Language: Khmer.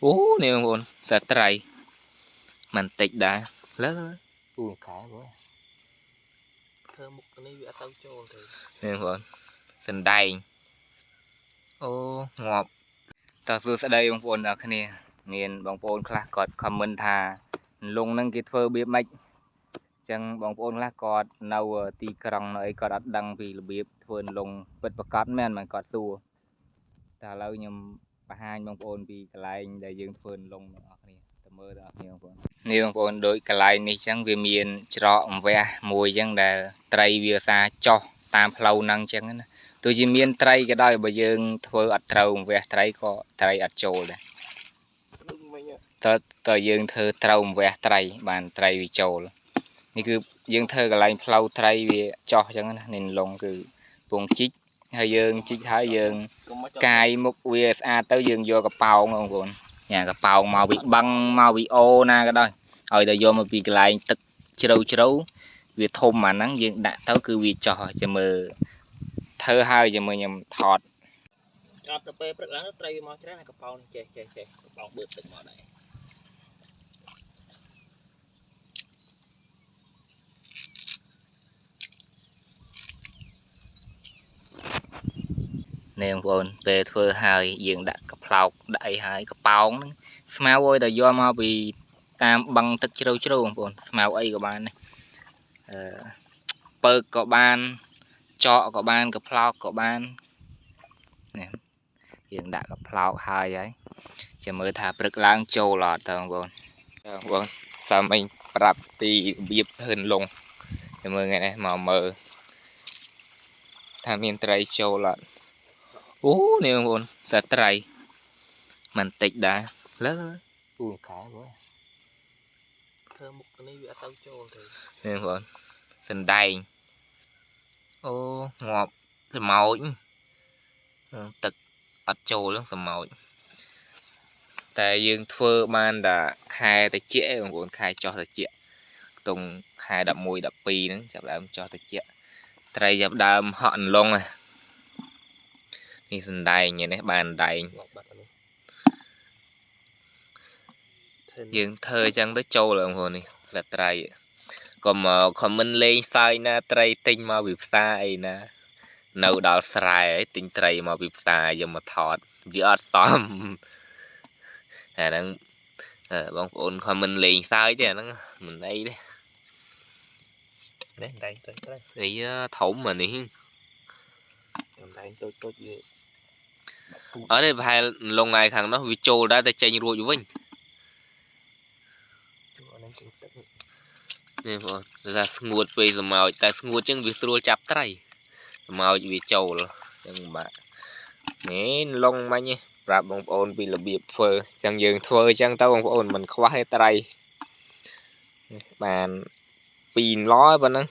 Ố nèបងប្អូនសត្វត្រីមិនតិចដែរលើពូខែបងធ្វើមុខនេះវាអត់ទៅចូលទេនេះបងប្អូនសណ្ដែងអូងាប់តើសួស្ដីបងប្អូនទាំងគ្នាមានបងប្អូនខ្លះគាត់ខមមិនថាលងហ្នឹងគេធ្វើរបៀបម៉េចចឹងបងប្អូនខ្លះគាត់នៅទីក្រុងនៅអីគាត់អត់ដឹងពីរបៀបធ្វើលងពិតប្រកបមែនគាត់សួរតែឥឡូវខ្ញុំបង្ហាញបងប្អូនពីកន្លែងដែលយើងធ្វើលងបងប្អូនទៅមើលបងប្អូននេះបងប្អូនដូចកន្លែងនេះចឹងវាមានច្រកអង្វះមួយចឹងដែលត្រីវាសាចោះតាមផ្លូវហ្នឹងចឹងណាទោះជាមានត្រីក៏ដោយបើយើងធ្វើអត់ត្រូវអង្វះត្រីក៏ត្រីអត់ចូលដែរតើយើងធ្វើត្រូវអង្វះត្រីបានត្រីវាចូលនេះគឺយើងធ្វើកន្លែងផ្លូវត្រីវាចោះចឹងណានេះលងគឺពងជីកហើយយើងជីកហើយយើងកាយមុខវាស្អាតទៅយើងយកកប៉ោងបងប្អូនញ៉ាកប៉ោងមកពីបឹងមកពីអូណាក៏ដោយឲ្យតែយកមកពីកន្លែងទឹកជ្រៅជ្រៅវាធំអាហ្នឹងយើងដាក់ទៅគឺវាចោះចាំមើលធ្វើហើយចាំមើលខ្ញុំថតអត់ទៅពេលព្រឹកឡើងត្រីវាមកច្រើនហើយកប៉ោងចេះកប៉ោងបឺតទឹកមកដែរនេះបងប្អូនពេលធ្វើហើយយើងដាក់កផ្លោកដាក់អីហើយកប៉ោងហ្នឹងស្មៅអើយតែយកមកពីតាមបឹងទឹកជ្រៅជ្រៅបងប្អូនស្មៅអីក៏បានដែរពើកក៏បានចកក៏បានកផ្លោកក៏បាននេះយើងដាក់កផ្លោកហើយចាំមើលថាព្រឹកឡើងចូលអត់តើបងប្អូនសាមអញប្រាប់ពីរបៀបធ្វើលងចាំមើលថ្ងៃនេះមកមើលថាមានត្រីចូលអត់អូនេះបងប្អូនសត្វត្រីមិនតិចដែរលើពូខែបងធ្វើមុខនេះវាអត់ទៅចូលទេនេះបងប្អូនសណ្ដែងអូងាប់សម្ោចទឹកអត់ចូលសម្ោចតែយើងធ្វើបានតែខែតិចបងប្អូនខែចោះតិចខ្ទង់ខែ11 12ហ្នឹងចាប់ដើមចោះតិចត្រីចាប់ដើមហក់អន្លង់នេះសណ្ដែងនេះបានសណ្ដែងយើងធ្វើអញ្ចឹងទៅចូលបងប្អូននេះស្លឹកត្រីក៏មកខមមិនលេងសើចណាត្រីទិញមកពីផ្សារអីណានៅដល់ស្រែអីទិញត្រីមកពីផ្សារយកមកថតវាអត់សមតែហ្នឹងបងប្អូនខមមិនលេងសើចទេអាហ្នឹងមិនអីទេនេះដៃទៅត្រីអីធំអានេះដៃតូចវាអត់ទេប្រហែលលងថ្ងៃខាងនោះវាចូលដែរតែចេញរួចវិញនេះបងថាស្ងួតពេកសម្ោចតែស្ងួតចឹងវាស្រួលចាប់ត្រីសម្ោចវាចូលចឹងបាទនេះលងមាញ់ប្រាប់បងប្អូនពីរបៀបធ្វើចឹងយើងធ្វើចឹងទៅបងប្អូនមិនខ្វះទេត្រីបាន2ឡប៉ុណ្ណឹង